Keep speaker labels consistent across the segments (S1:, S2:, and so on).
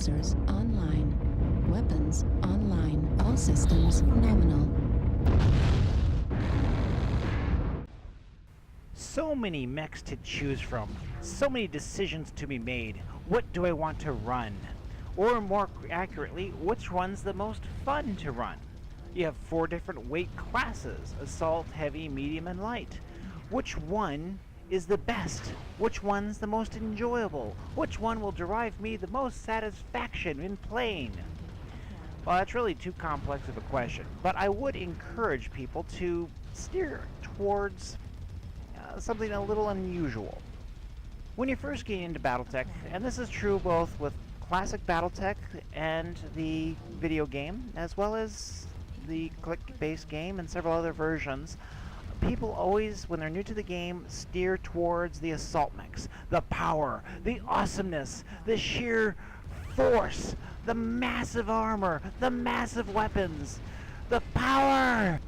S1: Sensors online. Weapons online. All systems nominal.
S2: So many mechs to choose from, so many decisions to be made. What do I want to run? Or more accurately, which one's the most fun to run? You have 4 different weight classes: assault, heavy, medium, and light. Which one is the best? Which one's the most enjoyable? Which one will derive me the most satisfaction in playing? Well, that's really too complex of a question, but I would encourage people to steer towards something a little unusual. When you first get into Battletech, and this is true both with classic Battletech and the video game, as well as the click-based game and several other versions, people always, when they're new to the game, steer towards the assault mechs. The power, the awesomeness, the sheer force, the massive armor, the massive weapons, the power!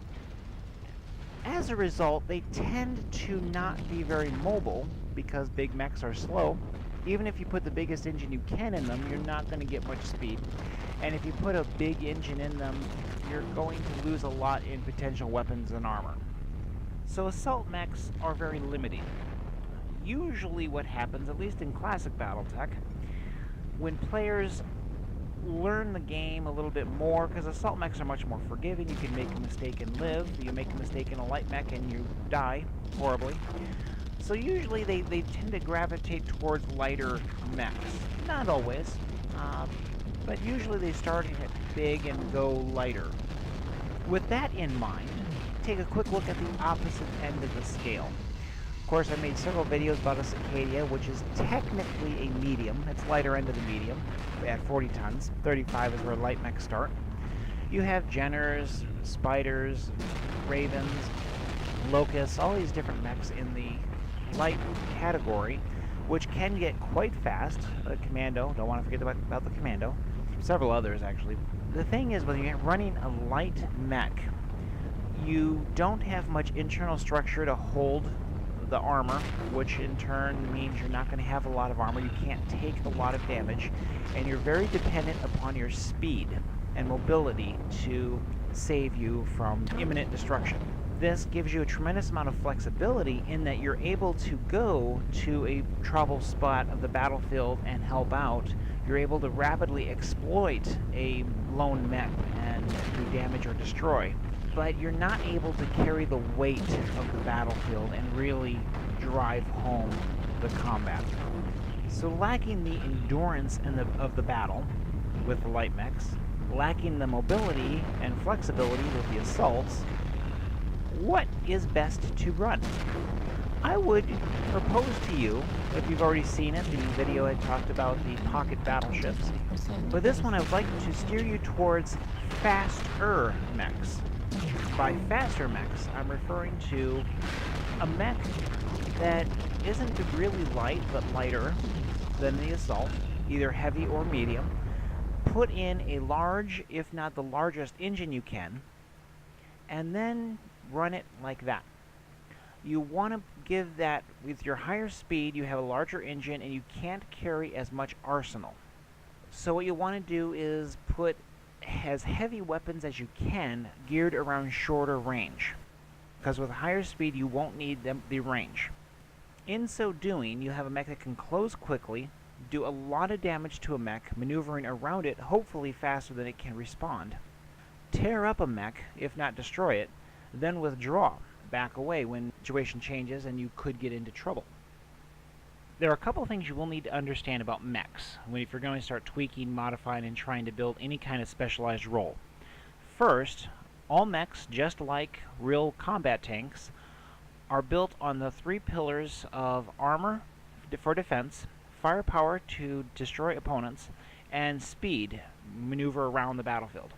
S2: As a result, they tend to not be very mobile because big mechs are slow. Even if you put the biggest engine you can in them, you're not going to get much speed. And if you put a big engine in them, you're going to lose a lot in potential weapons and armor. So assault mechs are very limiting. Usually what happens, at least in classic Battletech, when players learn the game a little bit more, because assault mechs are much more forgiving. You can make a mistake and live. You make a mistake in a light mech and you die horribly. So usually they tend to gravitate towards lighter mechs. Not always, but usually they start big and go lighter. With that in mind, take a quick look at the opposite end of the scale. Of course, I made several videos about a Cicadia, which is technically a medium. It's lighter end of the medium at 40 tons. 35 is where light mechs start. You have Jenners, Spiders, Ravens, Locusts, all these different mechs in the light category, which can get quite fast. Commando, don't want to forget about the Commando. Several others, actually. The thing is, when you're running a light mech, you don't have much internal structure to hold the armor, which in turn means you're not going to have a lot of armor. You can't take a lot of damage, and you're very dependent upon your speed and mobility to save you from imminent destruction. This gives you a tremendous amount of flexibility in that you're able to go to a trouble spot of the battlefield and help out. You're able to rapidly exploit a lone mech and do damage or destroy. But you're not able to carry the weight of the battlefield and really drive home the combat. So lacking the endurance of the battle with the light mechs, lacking the mobility and flexibility with the assaults, what is best to run? I would propose to you, if you've already seen it, the video I talked about the pocket battleships. For this one, I would like to steer you towards faster mechs. By faster mechs, I'm referring to a mech that isn't really light, but lighter than the assault, either heavy or medium. Put in a large, if not the largest engine you can, and then run it like that. You want to give that, with your higher speed, you have a larger engine and you can't carry as much arsenal. So what you want to do is put as heavy weapons as you can geared around shorter range, because with higher speed you won't need the range. In so doing, you have a mech that can close quickly, do a lot of damage to a mech, maneuvering around it hopefully faster than it can respond. Tear up a mech, if not destroy it, then withdraw, back away when the situation changes and you could get into trouble. There are a couple of things you will need to understand about mechs if you're going to start tweaking, modifying, and trying to build any kind of specialized role. First, all mechs, just like real combat tanks, are built on the 3 pillars of armor for defense, firepower to destroy opponents, and speed, maneuver around the battlefield.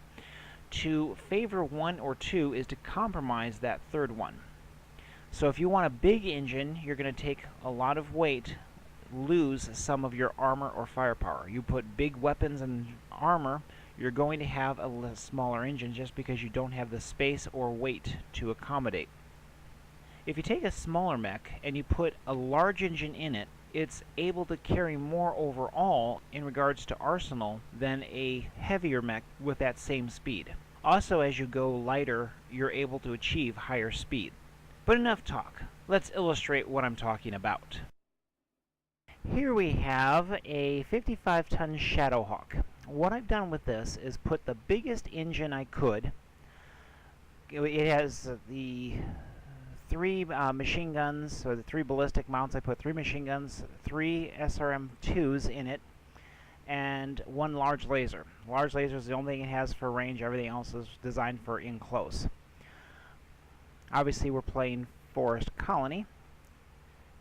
S2: To favor one or two is to compromise that third one. So if you want a big engine, you're going to take a lot of weight, lose some of your armor or firepower. You put big weapons and armor, you're going to have a smaller engine just because you don't have the space or weight to accommodate. If you take a smaller mech and you put a large engine in it, it's able to carry more overall in regards to arsenal than a heavier mech with that same speed. Also, as you go lighter, you're able to achieve higher speed. But enough talk. Let's illustrate what I'm talking about. Here we have a 55-ton Shadowhawk. What I've done with this is put the biggest engine I could. It has the 3 machine guns, or the 3 ballistic mounts. I put 3 machine guns, 3 SRM-2s in it, and 1 large laser. Large laser is the only thing it has for range. Everything else is designed for in close. Obviously, we're playing Forest Colony,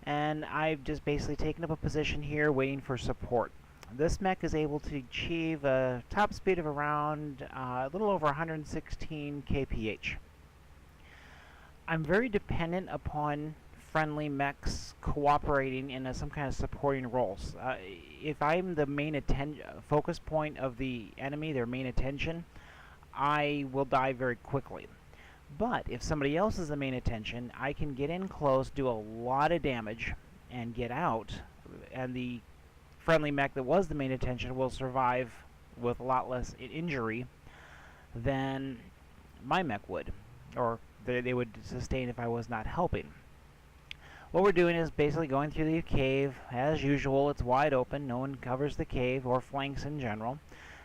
S2: and I've just basically taken up a position here waiting for support. This mech is able to achieve a top speed of around a little over 116 kph. I'm very dependent upon friendly mechs cooperating in some kind of supporting roles. If I'm the main focus point of the enemy, their main attention, I will die very quickly. But if somebody else is the main attention, I can get in close, do a lot of damage, and get out, and the friendly mech that was the main attention will survive with a lot less injury than my mech would, or they would sustain if I was not helping. What we're doing is basically going through the cave. As usual, it's wide open. No one covers the cave or flanks in general.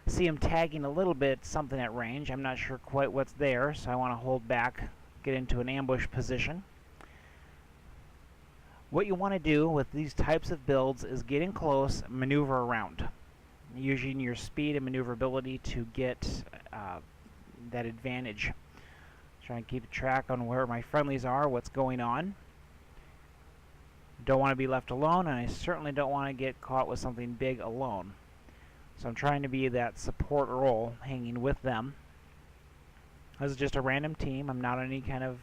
S2: See him tagging a little bit something at range. I'm not sure quite what's there, so I want to hold back, get into an ambush position. What you want to do with these types of builds is get in close, maneuver around, using your speed and maneuverability to get that advantage. Try and keep track on where my friendlies are, what's going on. Don't want to be left alone, and I certainly don't want to get caught with something big alone. So I'm trying to be that support role, hanging with them. This is just a random team. I'm not on any kind of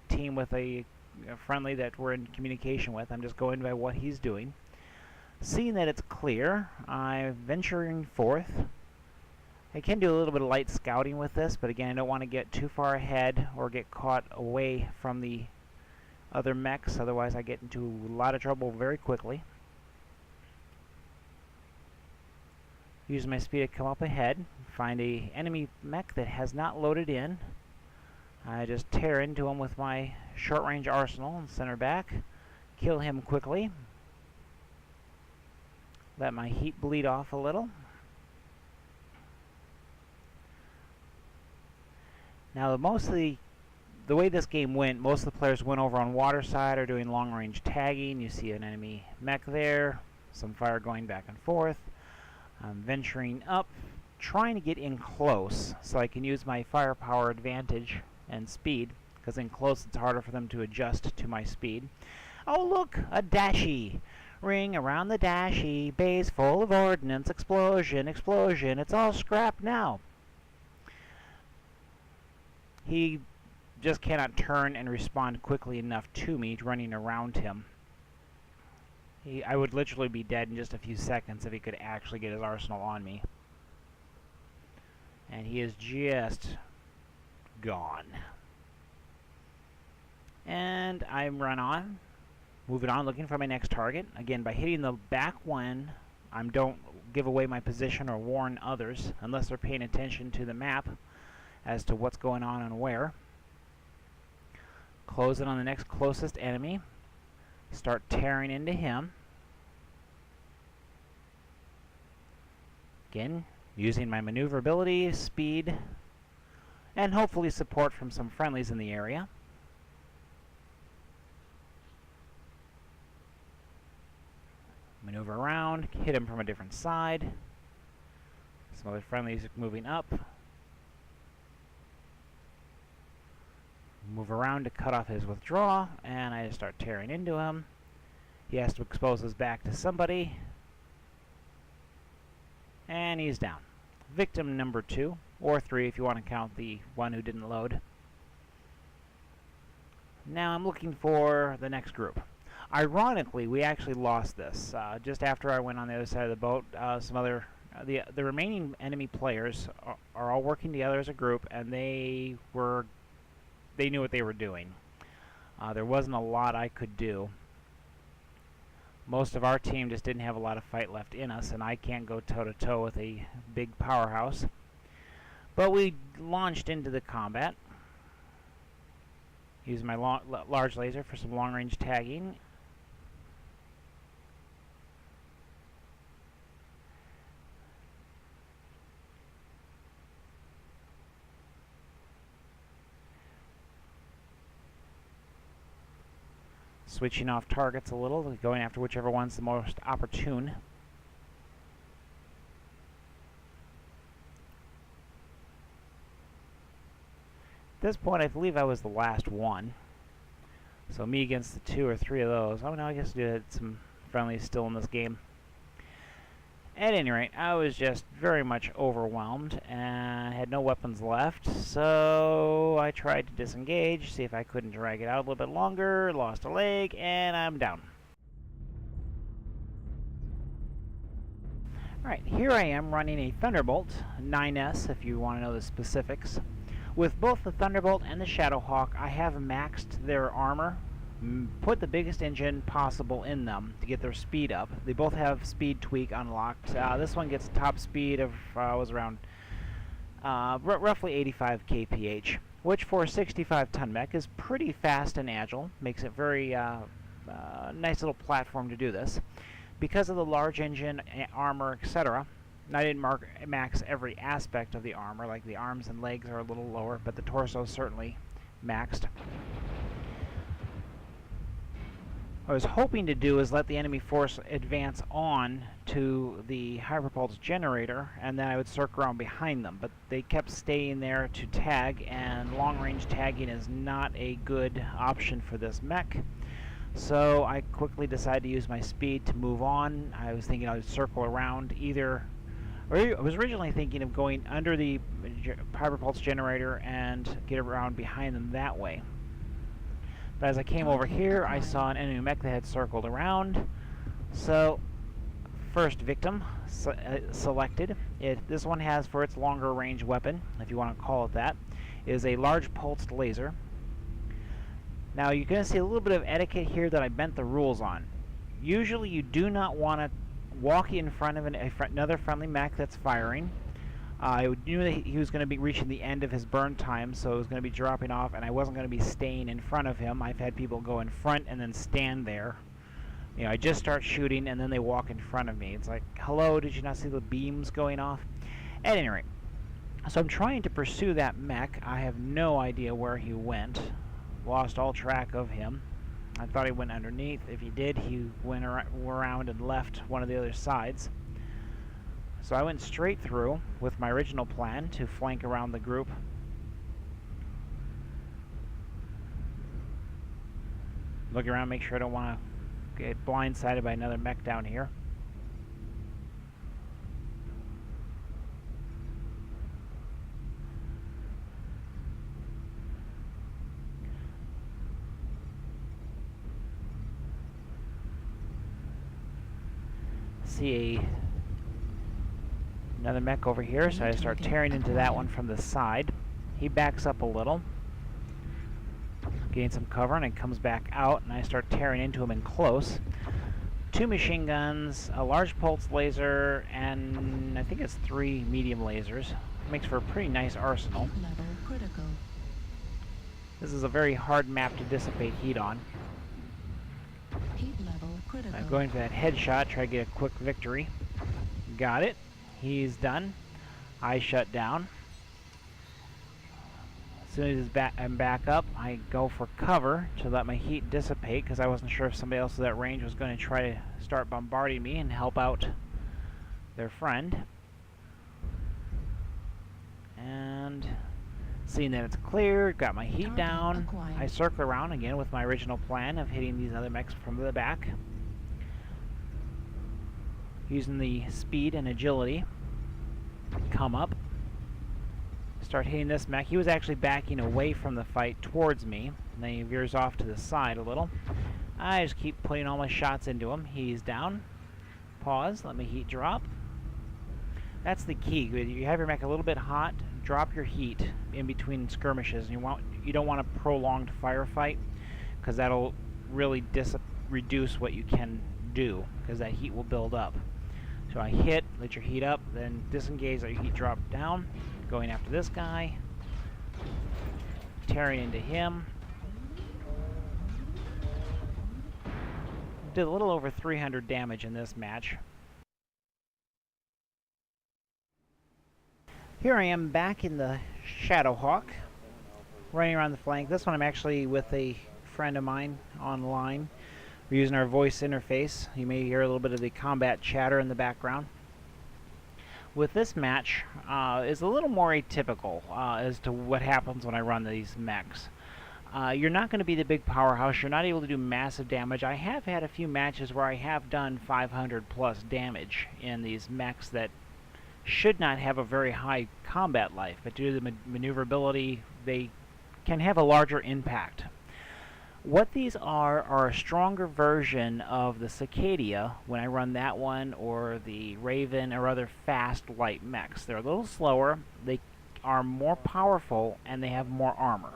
S2: team with a friendly that we're in communication with. I'm just going by what he's doing. Seeing that it's clear, I'm venturing forth. I can do a little bit of light scouting with this, but again, I don't want to get too far ahead or get caught away from the other mechs. Otherwise, I get into a lot of trouble very quickly. Use my speed to come up ahead, find a enemy mech that has not loaded in. I just tear into him with my short-range arsenal and center back, kill him quickly, let my heat bleed off a little. Now, the way this game went, most of the players went over on water side or doing long-range tagging. You see an enemy mech there, some fire going back and forth. I'm venturing up, trying to get in close so I can use my firepower advantage and speed, because in close it's harder for them to adjust to my speed. Oh look, a Dashi! Ring around the Dashi, base full of ordnance, explosion, explosion, it's all scrap now. He just cannot turn and respond quickly enough to me running around him. I would literally be dead in just a few seconds if he could actually get his arsenal on me. And he is just gone. And I run on, moving on, looking for my next target. Again, by hitting the back one, I don't give away my position or warn others unless they're paying attention to the map as to what's going on and where. Close in on the next closest enemy. Start tearing into him. Again, using my maneuverability, speed, and hopefully support from some friendlies in the area. Maneuver around, hit him from a different side. Some other friendlies moving up. Move around to cut off his withdrawal, and I just start tearing into him. He has to expose his back to somebody. And he's down. Victim number 2, or 3 if you want to count the one who didn't load. Now I'm looking for the next group. Ironically, we actually lost this. Just after I went on the other side of the boat, the remaining enemy players are all working together as a group, and they knew what they were doing. There wasn't a lot I could do. Most of our team just didn't have a lot of fight left in us, and I can't go toe-to-toe with a big powerhouse. But we launched into the combat. Used my large laser for some long-range tagging. Switching off targets a little, going after whichever one's the most opportune. At this point, I believe I was the last one. So me against the 2 or 3 of those. Oh no, I guess we had some friendlies still in this game. At any rate, I was just very much overwhelmed and had no weapons left, so I tried to disengage, see if I couldn't drag it out a little bit longer, lost a leg, and I'm down. Alright, here I am running a Thunderbolt 9S, if you want to know the specifics. With both the Thunderbolt and the Shadowhawk, I have maxed their armor, put the biggest engine possible in them to get their speed up. They both have speed tweak unlocked. This one gets top speed of was around roughly 85 kph, which for a 65-ton mech is pretty fast and agile. Makes it very nice little platform to do this. Because of the large engine, armor, etc. I didn't max every aspect of the armor, like the arms and legs are a little lower, but the torso is certainly maxed. What I was hoping to do is let the enemy force advance on to the hyperpulse generator, and then I would circle around behind them, but they kept staying there to tag, and long-range tagging is not a good option for this mech. So I quickly decided to use my speed to move on. I was thinking I would circle around either, or I was originally thinking of going under the hyperpulse generator and get around behind them that way. But as I came over here, I saw an enemy mech that had circled around. So, first victim selected. This one has, for its longer range weapon, if you want to call it that, is a large pulsed laser. Now you're going to see a little bit of etiquette here that I bent the rules on. Usually you do not want to walk in front of another friendly mech that's firing. I knew that he was going to be reaching the end of his burn time, so it was going to be dropping off, and I wasn't going to be staying in front of him. I've had people go in front and then stand there. You know, I just start shooting, and then they walk in front of me. It's like, hello, did you not see the beams going off? At any rate, so I'm trying to pursue that mech. I have no idea where he went. Lost all track of him. I thought he went underneath. If he did, he went around and left one of the other sides. So I went straight through with my original plan to flank around the group. Look around, make sure I don't want to get blindsided by another mech down here. See another mech over here, so I start tearing into that one from the side. He backs up a little, gains some cover, and it comes back out, and I start tearing into him in close. 2 machine guns, a large pulse laser, and I think it's 3 medium lasers. Makes for a pretty nice arsenal.
S1: Level critical.
S2: This is a very hard map to dissipate heat on.
S1: Heat level critical.
S2: I'm going for that headshot, try to get a quick victory. Got it. He's done. I shut down. As soon as I'm back up, I go for cover to let my heat dissipate, because I wasn't sure if somebody else at that range was going to try to start bombarding me and help out their friend. And seeing that it's clear, got my heat down, I circle around again with my original plan of hitting these other mechs from the back. Using the speed and agility, come up, start hitting this mech. He was actually backing away from the fight towards me, and then he veers off to the side a little. I just keep putting all my shots into him. He's down. Pause, let my heat drop. That's the key. You have your mech a little bit hot, drop your heat in between skirmishes. And you don't want a prolonged firefight, because that'll really reduce what you can do, because that heat will build up. So I hit, let your heat up, then disengage, let your heat drop down. Going after this guy. Tearing into him. Did a little over 300 damage in this match. Here I am back in the Shadowhawk, running around the flank. This one I'm actually with a friend of mine online. We're using our voice interface. You may hear a little bit of the combat chatter in the background. With this match, is a little more atypical as to what happens when I run these mechs. You're not going to be the big powerhouse. You're not able to do massive damage. I have had a few matches where I have done 500 plus damage in these mechs that should not have a very high combat life, but due to the maneuverability, they can have a larger impact. What these are a stronger version of the Cicadia when I run that one, or the Raven, or other fast light mechs. They're a little slower, they are more powerful, and they have more armor.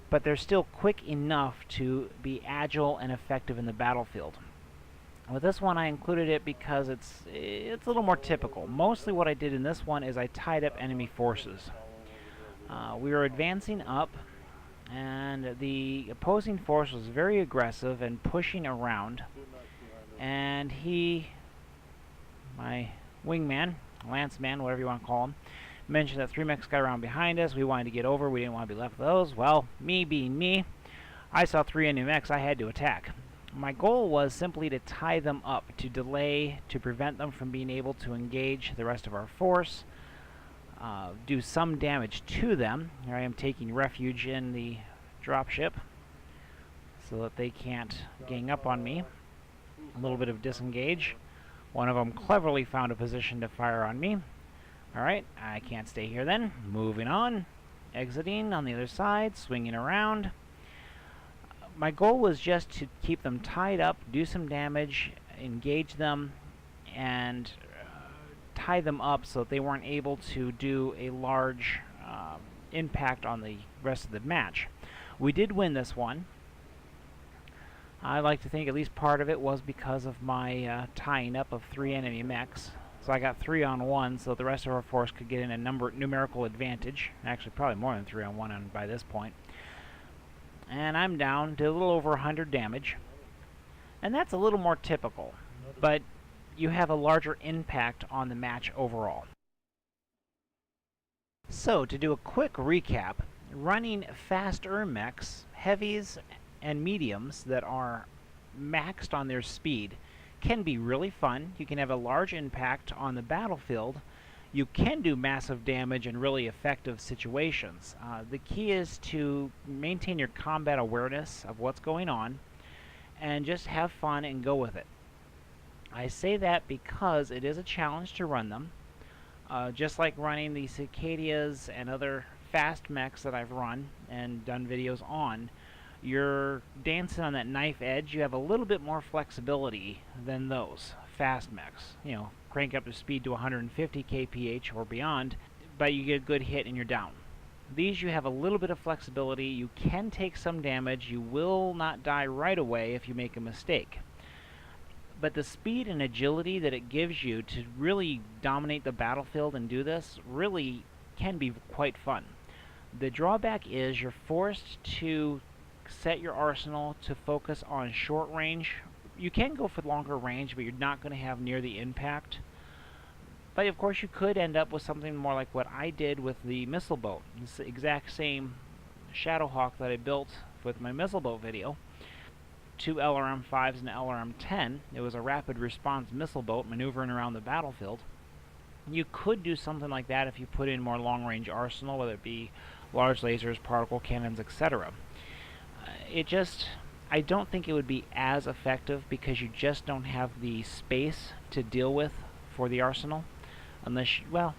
S2: But they're still quick enough to be agile and effective in the battlefield. With this one I included it because it's a little more typical. Mostly what I did in this one is I tied up enemy forces. We were advancing up, and the opposing force was very aggressive and pushing around, and my wingman, lanceman, whatever you want to call him, mentioned that 3 mechs got around behind us. We wanted to get over. We didn't want to be left with those. Well, me being me, I saw 3 enemy mechs. I had to attack. My goal was simply to tie them up, to delay, to prevent them from being able to engage the rest of our force, do some damage to them. Here I am taking refuge in the dropship so that they can't gang up on me. A little bit of disengage. One of them cleverly found a position to fire on me. Alright, I can't stay here then. Moving on. Exiting on the other side, swinging around. My goal was just to keep them tied up, do some damage, engage them, and tie them up so that they weren't able to do a large impact on the rest of the match. We did win this one. I like to think at least part of it was because of my tying up of 3 enemy mechs. So I got 3 on 1, so the rest of our force could get in a numerical advantage. Actually, probably more than 3 on 1 by this point. And I'm down to a little over 100 damage. And that's a little more typical, but you have a larger impact on the match overall. So, to do a quick recap, running faster mechs, heavies, and mediums that are maxed on their speed can be really fun. You can have a large impact on the battlefield. You can do massive damage in really effective situations. The key is to maintain your combat awareness of what's going on and just have fun and go with it. I say that because it is a challenge to run them. Just like running the Cicadias and other fast mechs that I've run and done videos on, you're dancing on that knife edge. You have a little bit more flexibility than those fast mechs. You know, crank up the speed to 150 kph or beyond, but you get a good hit and you're down. These you have a little bit of flexibility. You can take some damage. You will not die right away if you make a mistake. But the speed and agility that it gives you to really dominate the battlefield and do this really can be quite fun. The drawback is you're forced to set your arsenal to focus on short range. You can go for longer range, but you're not going to have near the impact. But of course you could end up with something more like what I did with the missile boat. It's the exact same Shadowhawk that I built with my missile boat video. 2 LRM-5s and an LRM-10. It was a rapid response missile boat maneuvering around the battlefield. You could do something like that if you put in more long-range arsenal, whether it be large lasers, particle cannons, etc. I don't think it would be as effective because you just don't have the space to deal with for the arsenal. Well,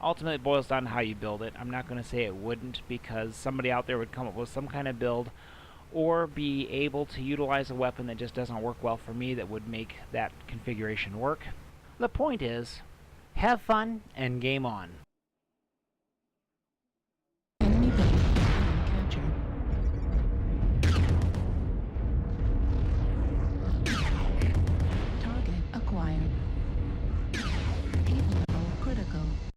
S2: ultimately it boils down to how you build it. I'm not going to say it wouldn't, because somebody out there would come up with some kind of build or be able to utilize a weapon that just doesn't work well for me that would make that configuration work. The point is, have fun and game on.